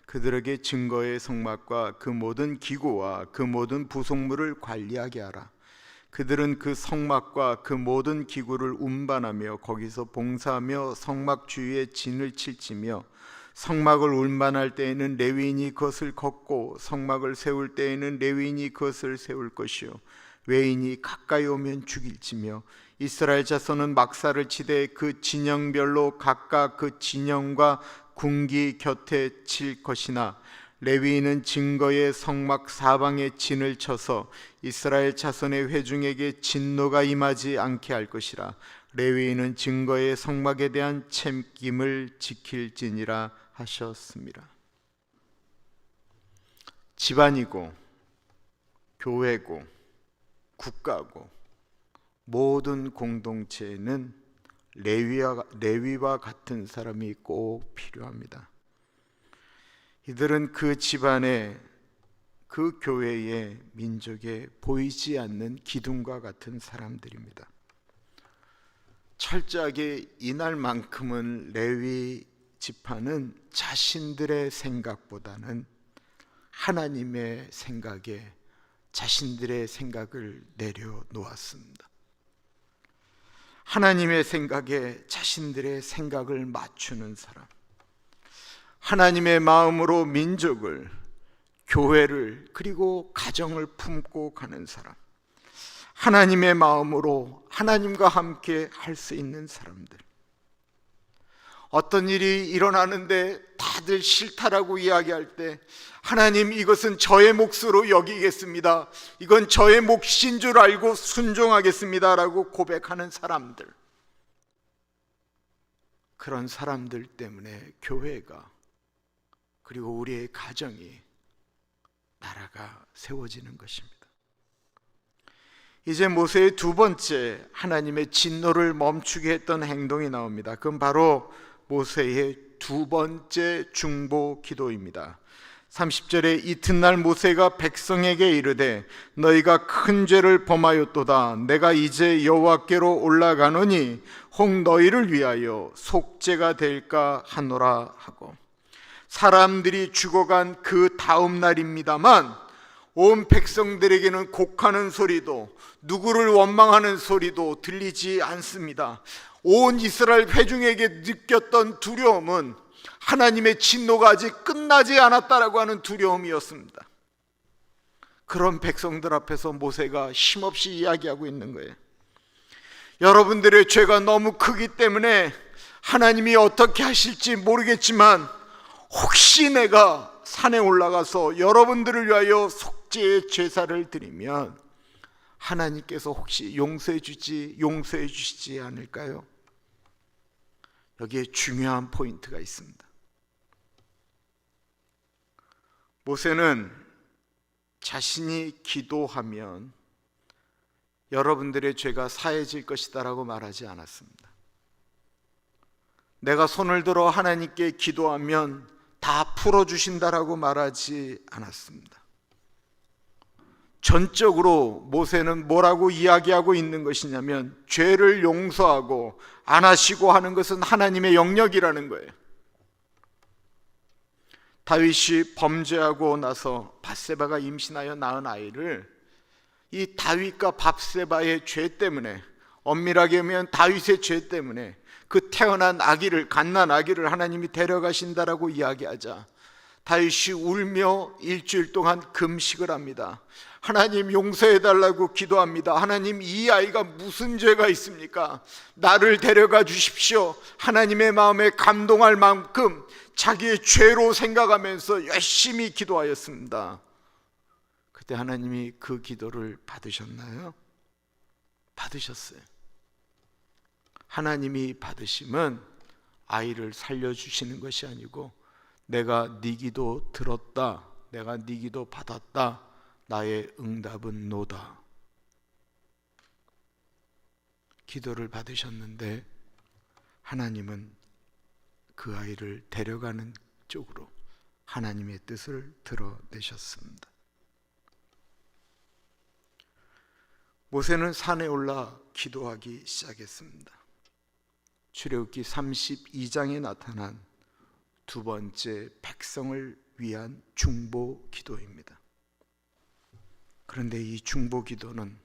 그들에게 증거의 성막과 그 모든 기구와 그 모든 부속물을 관리하게 하라. 그들은 그 성막과 그 모든 기구를 운반하며 거기서 봉사하며 성막 주위에 진을 칠치며 성막을 운반할 때에는 레위인이 그것을 걷고 성막을 세울 때에는 레위인이 그것을 세울 것이요 외인이 가까이 오면 죽일지며 이스라엘 자손은 막사를 치되 그 진영별로 각각 그 진영과 궁기 곁에 칠 것이나 레위인은 증거의 성막 사방에 진을 쳐서 이스라엘 자손의 회중에게 진노가 임하지 않게 할 것이라. 레위인은 증거의 성막에 대한 챔김을 지킬지니라 하셨습니다. 집안이고 교회고 국가고 모든 공동체에는 레위와 같은 사람이 꼭 필요합니다. 이들은 그 집안에, 그 교회의, 민족에 보이지 않는 기둥과 같은 사람들입니다. 철저하게 이날만큼은 레위 지파는 자신들의 생각보다는 하나님의 생각에 자신들의 생각을 내려놓았습니다. 하나님의 생각에 자신들의 생각을 맞추는 사람, 하나님의 마음으로 민족을, 교회를, 그리고 가정을 품고 가는 사람, 하나님의 마음으로 하나님과 함께 할 수 있는 사람들. 어떤 일이 일어나는데 다들 싫다라고 이야기할 때 하나님, 이것은 저의 몫으로 여기겠습니다, 이건 저의 몫인 줄 알고 순종하겠습니다 라고 고백하는 사람들. 그런 사람들 때문에 교회가, 그리고 우리의 가정이, 나라가 세워지는 것입니다. 이제 모세의 두 번째 하나님의 진노를 멈추게 했던 행동이 나옵니다. 그건 바로 모세의 두 번째 중보 기도입니다. 30절에 이튿날 모세가 백성에게 이르되 너희가 큰 죄를 범하였도다. 내가 이제 여호와께로 올라가노니 혹 너희를 위하여 속죄가 될까 하노라 하고, 사람들이 죽어간 그 다음 날입니다만 온 백성들에게는 곡하는 소리도 누구를 원망하는 소리도 들리지 않습니다. 온 이스라엘 회중에게 느꼈던 두려움은 하나님의 진노가 아직 끝나지 않았다라고 하는 두려움이었습니다. 그런 백성들 앞에서 모세가 힘없이 이야기하고 있는 거예요. 여러분들의 죄가 너무 크기 때문에 하나님이 어떻게 하실지 모르겠지만 혹시 내가 산에 올라가서 여러분들을 위하여 속죄의 제사를 드리면 하나님께서 혹시 용서해 주시지 않을까요? 여기에 중요한 포인트가 있습니다. 모세는 자신이 기도하면 여러분들의 죄가 사해질 것이다라고 말하지 않았습니다. 내가 손을 들어 하나님께 기도하면 다 풀어주신다라고 말하지 않았습니다. 전적으로 모세는 뭐라고 이야기하고 있는 것이냐면 죄를 용서하고 안 하시고 하는 것은 하나님의 영역이라는 거예요. 다윗이 범죄하고 나서 밧세바가 임신하여 낳은 아이를 이 다윗과 밧세바의 죄 때문에, 엄밀하게 보면 다윗의 죄 때문에 그 태어난 아기를, 갓난 아기를 하나님이 데려가신다라고 이야기하자 다윗이 울며 일주일 동안 금식을 합니다. 하나님 용서해달라고 기도합니다. 하나님, 이 아이가 무슨 죄가 있습니까? 나를 데려가 주십시오. 하나님의 마음에 감동할 만큼 자기의 죄로 생각하면서 열심히 기도하였습니다. 그때 하나님이 그 기도를 받으셨나요? 받으셨어요. 하나님이 받으시면 아이를 살려주시는 것이 아니고 내가 네 기도 들었다, 내가 네 기도 받았다, 나의 응답은 노다. 기도를 받으셨는데 하나님은 그 아이를 데려가는 쪽으로 하나님의 뜻을 드러내셨습니다. 모세는 산에 올라 기도하기 시작했습니다. 출애굽기 32장에 나타난 두 번째 백성을 위한 중보 기도입니다. 그런데 이 중보 기도라는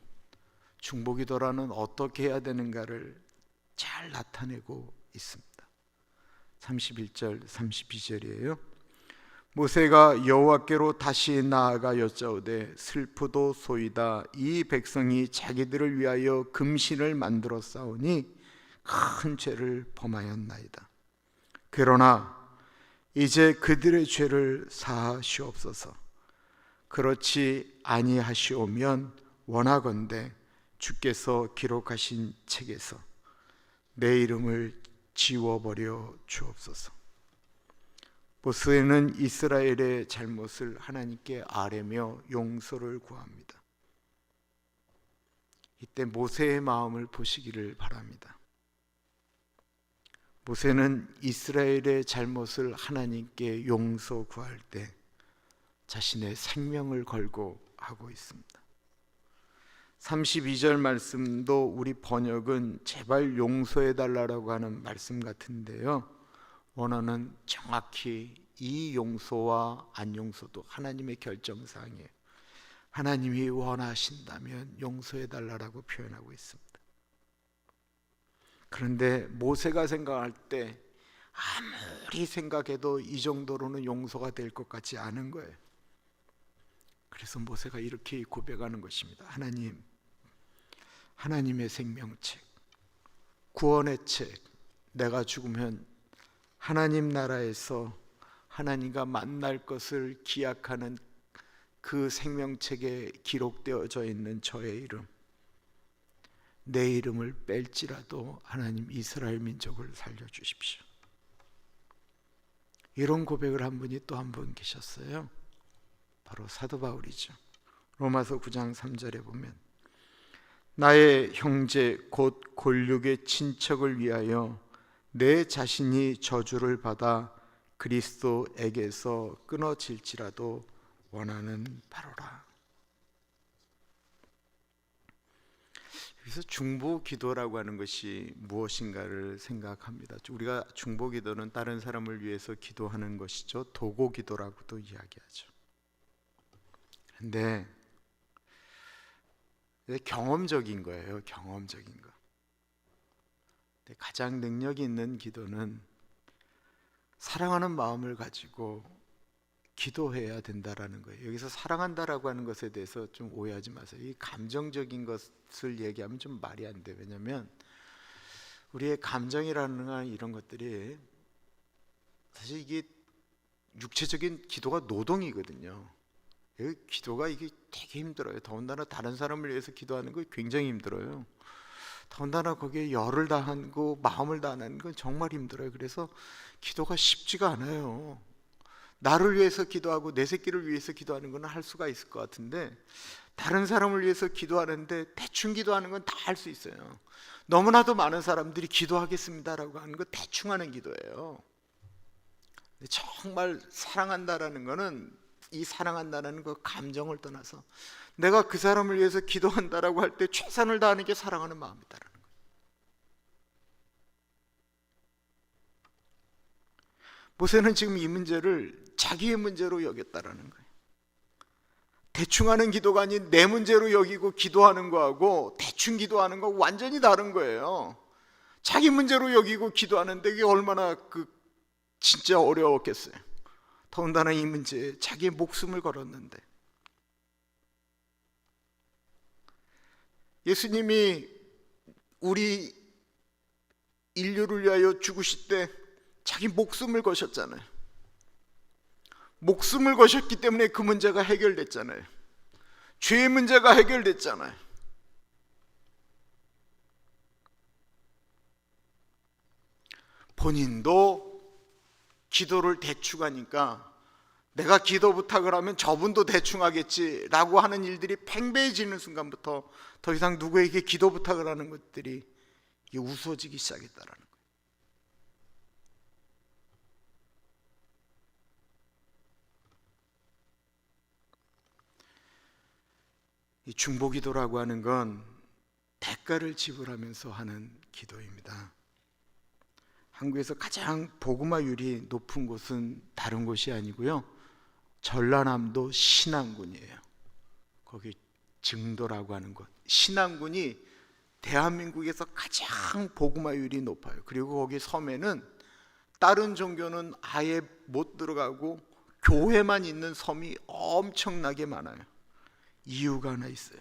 어떻게 해야 되는가를 잘 나타내고 있습니다. 31절 32절이에요. 모세가 여호와께로 다시 나아가 여짜오되 슬프도소이다. 이 백성이 자기들을 위하여 금신을 만들어 싸우니 큰 죄를 범하였나이다. 그러나 이제 그들의 죄를 사하시옵소서. 그렇지 아니하시오면 원하건대 주께서 기록하신 책에서 내 이름을 지워버려 주옵소서. 모세는 이스라엘의 잘못을 하나님께 아뢰며 용서를 구합니다. 이때 모세의 마음을 보시기를 바랍니다. 모세는 이스라엘의 잘못을 하나님께 용서 구할 때 자신의 생명을 걸고 하고 있습니다. 32절 말씀도 우리 번역은 제발 용서해 달라고 하는 말씀 같은데요, 원어는 정확히 이 용서와 안 용서도 하나님의 결정사항이에요. 하나님이 원하신다면 용서해 달라고 표현하고 있습니다. 그런데 모세가 생각할 때 아무리 생각해도 이 정도로는 용서가 될 것 같지 않은 거예요. 그래서 모세가 이렇게 고백하는 것입니다. 하나님의 생명책, 구원의 책, 내가 죽으면 하나님 나라에서 하나님과 만날 것을 기약하는 그 생명책에 기록되어져 있는 저의 이름, 내 이름을 뺄지라도 하나님 이스라엘 민족을 살려주십시오. 이런 고백을 한 분이 또 한 분 계셨어요. 바로 사도 바울이죠. 로마서 9장 3절에 보면 나의 형제 곧 골육의 친척을 위하여 내 자신이 저주를 받아 그리스도에게서 끊어질지라도 원하는 바로라. 여기서 중보 기도라고 하는 것이 무엇인가를 생각합니다. 우리가 중보 기도는 다른 사람을 위해서 기도하는 것이죠. 도고 기도라고도 이야기하죠. 그런데 경험적인 거예요. 경험적인 거. 가장 능력이 있는 기도는 사랑하는 마음을 가지고 기도해야 된다라는 거예요. 여기서 사랑한다라고 하는 것에 대해서 좀 오해하지 마세요. 이 감정적인 것을 얘기하면 좀 말이 안 돼요. 왜냐하면 우리의 감정이라는 이런 것들이 사실 이게 육체적인 기도가 노동이거든요. 기도가 이게 되게 힘들어요. 더군다나 다른 사람을 위해서 기도하는 거 굉장히 힘들어요. 더군다나 거기에 열을 다하고 마음을 다하는 건 정말 힘들어요. 그래서 기도가 쉽지가 않아요. 나를 위해서 기도하고 내 새끼를 위해서 기도하는 건 할 수가 있을 것 같은데, 다른 사람을 위해서 기도하는데 대충 기도하는 건 다 할 수 있어요. 너무나도 많은 사람들이 기도하겠습니다라고 하는 거 대충 하는 기도예요. 정말 사랑한다라는 거는, 이 사랑한다는 그 감정을 떠나서 내가 그 사람을 위해서 기도한다라고 할 때 최선을 다하는 게 사랑하는 마음이다라는 거예요. 모세는 지금 이 문제를 자기의 문제로 여겼다라는 거예요. 대충 하는 기도가 아닌 내 문제로 여기고 기도하는 거하고 대충 기도하는 거 완전히 다른 거예요. 자기 문제로 여기고 기도하는데 이게 얼마나 진짜 어려웠겠어요. 더군다나 이 문제에 자기의 목숨을 걸었는데, 예수님이 우리 인류를 위하여 죽으실 때 자기 목숨을 거셨잖아요. 목숨을 거셨기 때문에 그 문제가 해결됐잖아요. 죄의 문제가 해결됐잖아요. 본인도 기도를 대충 하니까 내가 기도 부탁을 하면 저분도 대충 하겠지라고 하는 일들이 팽배해지는 순간부터 더 이상 누구에게 기도 부탁을 하는 것들이 이게 우스워지기 시작했다라는 거예요. 이 중보기도라고 하는 건 대가를 지불하면서 하는 기도입니다. 한국에서 가장 복음화율이 높은 곳은 다른 곳이 아니고요, 전라남도 신안군이에요. 거기 증도라고 하는 곳, 신안군이 대한민국에서 가장 복음화율이 높아요. 그리고 거기 섬에는 다른 종교는 아예 못 들어가고 교회만 있는 섬이 엄청나게 많아요. 이유가 하나 있어요.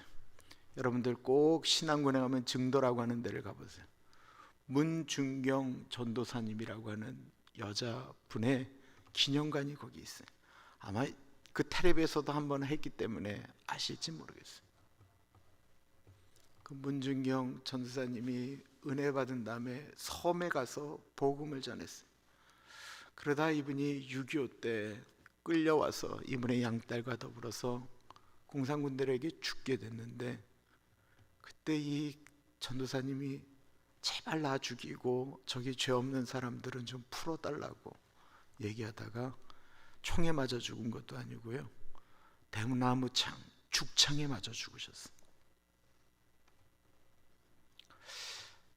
여러분들 꼭 신앙군에 가면 증도라고 하는 데를 가보세요. 문중경 전도사님이라고 하는 여자분의 기념관이 거기 있어요. 아마 그 텔레비에서도 한번 했기 때문에 아실지 모르겠어요. 그 문중경 전도사님이 은혜 받은 다음에 섬에 가서 복음을 전했어요. 그러다 이분이 6.25 때 끌려와서 이분의 양딸과 더불어서 공산군들에게 죽게 됐는데, 그때 이 전도사님이 제발 나 죽이고 저기 죄 없는 사람들은 좀 풀어달라고 얘기하다가 총에 맞아 죽은 것도 아니고요, 대나무 창, 죽창에 맞아 죽으셨어요.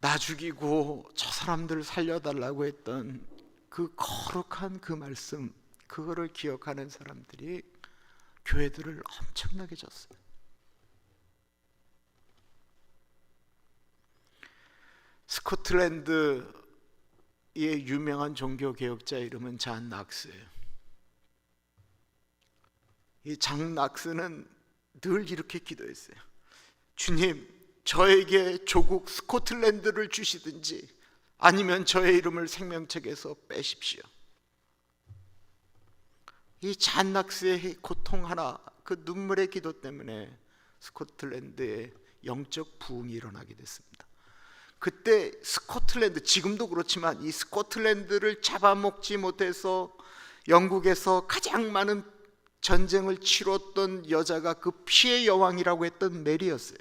나 죽이고 저 사람들 살려달라고 했던 그 거룩한 그 말씀, 그거를 기억하는 사람들이 교회들을 엄청나게 졌어요. 스코틀랜드의 유명한 종교개혁자 이름은 잔 낙스예요. 이 잔 낙스는 늘 이렇게 기도했어요. 주님, 저에게 조국 스코틀랜드를 주시든지 아니면 저의 이름을 생명책에서 빼십시오. 이 잔 낙스의 고통 하나, 그 눈물의 기도 때문에 스코틀랜드에 영적 부흥이 일어나게 됐습니다. 그때 스코틀랜드, 지금도 그렇지만 이 스코틀랜드를 잡아먹지 못해서 영국에서 가장 많은 전쟁을 치렀던 여자가 그 피해 여왕이라고 했던 메리였어요.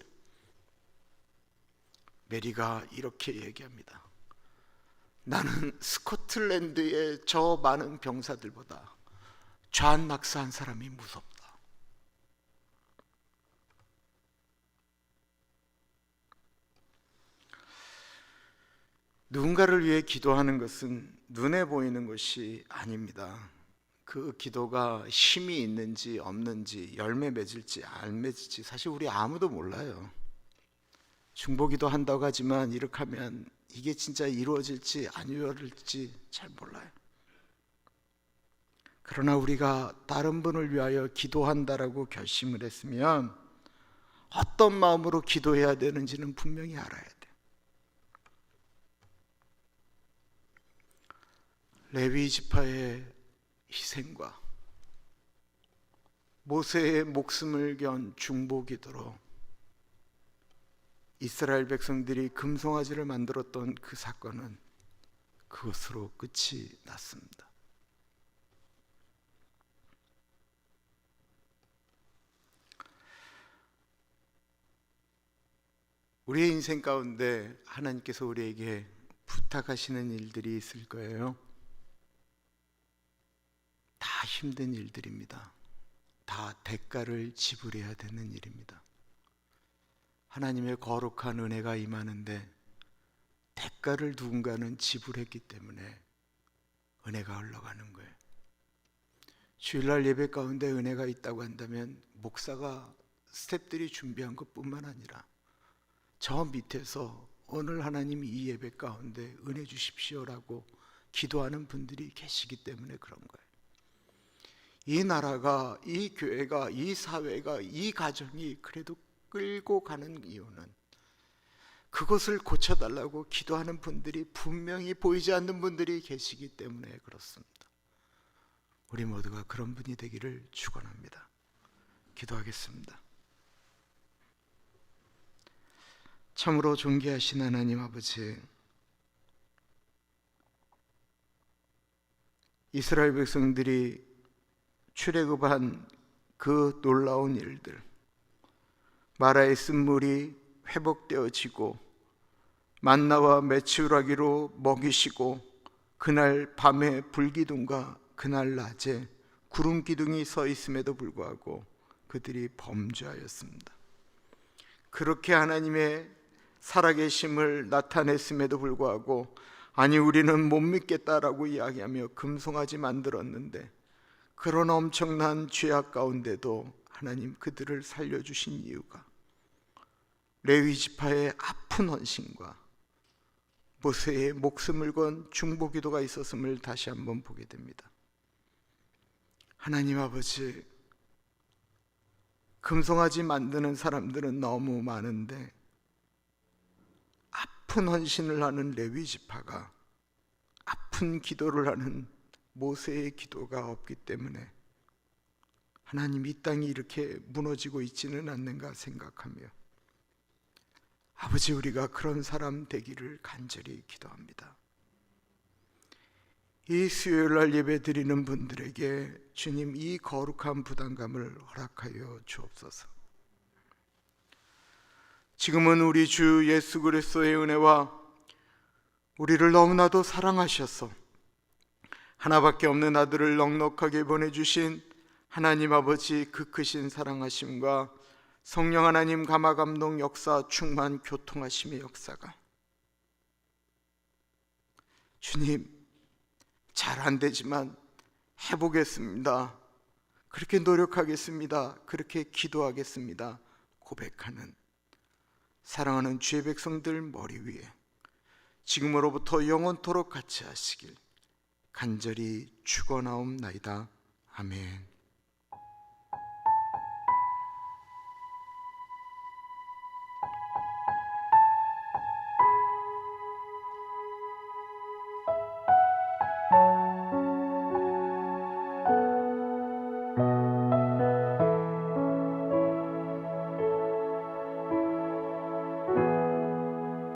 메리가 이렇게 얘기합니다. 나는 스코틀랜드의 저 많은 병사들보다 잔 낙스한 사람이 무섭다. 누군가를 위해 기도하는 것은 눈에 보이는 것이 아닙니다. 그 기도가 힘이 있는지 없는지, 열매 맺을지 안 맺을지 사실 우리 아무도 몰라요. 중보기도 한다고 하지만 이렇게 하면 이게 진짜 이루어질지 안 이루어질지 잘 몰라요. 그러나 우리가 다른 분을 위하여 기도한다라고 결심을 했으면 어떤 마음으로 기도해야 되는지는 분명히 알아야 돼요. 레위 지파의 희생과 모세의 목숨을 견 중보기도로 이스라엘 백성들이 금송아지를 만들었던 그 사건은 그것으로 끝이 났습니다. 우리의 인생 가운데 하나님께서 우리에게 부탁하시는 일들이 있을 거예요. 다 힘든 일들입니다. 다 대가를 지불해야 되는 일입니다. 하나님의 거룩한 은혜가 임하는데 대가를 누군가는 지불했기 때문에 은혜가 흘러가는 거예요. 주일날 예배 가운데 은혜가 있다고 한다면 목사가 스태프들이 준비한 것뿐만 아니라 저 밑에서 오늘 하나님 이 예배 가운데 은혜 주십시오라고 기도하는 분들이 계시기 때문에 그런 거예요. 이 나라가, 이 교회가, 이 사회가, 이 가정이 그래도 끌고 가는 이유는 그것을 고쳐달라고 기도하는 분들이 분명히 보이지 않는 분들이 계시기 때문에 그렇습니다. 우리 모두가 그런 분이 되기를 축원합니다. 기도하겠습니다. 참으로 존귀하신 하나님 아버지, 이스라엘 백성들이 출애굽한 그 놀라운 일들, 마라의 쓴물이 회복되어지고 만나와 메추라기로 먹이시고 그날 밤에 불기둥과 그날 낮에 구름기둥이 서 있음에도 불구하고 그들이 범죄하였습니다. 그렇게 하나님의 살아계심을 나타냈음에도 불구하고 아니 우리는 못 믿겠다라고 이야기하며 금송아지 만들었는데 그런 엄청난 죄악 가운데도 하나님 그들을 살려주신 이유가 레위 지파의 아픈 헌신과 모세의 목숨을 건 중보기도가 있었음을 다시 한번 보게 됩니다. 하나님 아버지, 금송아지 만드는 사람들은 너무 많은데 아픈 헌신을 하는 레위 지파가, 아픈 기도를 하는 모세의 기도가 없기 때문에 하나님, 이 땅이 이렇게 무너지고 있지는 않는가 생각하며 아버지, 우리가 그런 사람 되기를 간절히 기도합니다. 이 수요일날 예배 드리는 분들에게 주님, 이 거룩한 부담감을 허락하여 주옵소서. 지금은 우리 주 예수 그리스도의 은혜와 우리를 너무나도 사랑하셔서 하나밖에 없는 아들을 넉넉하게 보내주신 하나님 아버지 그 크신 사랑하심과 성령 하나님 감화 감동 역사 충만 교통하심의 역사가, 주님, 잘 안 되지만 해보겠습니다, 그렇게 노력하겠습니다, 그렇게 기도하겠습니다 고백하는 사랑하는 주의 백성들 머리 위에 지금으로부터 영원토록 같이 하시길 간절히 축원하옵나이다. 아멘.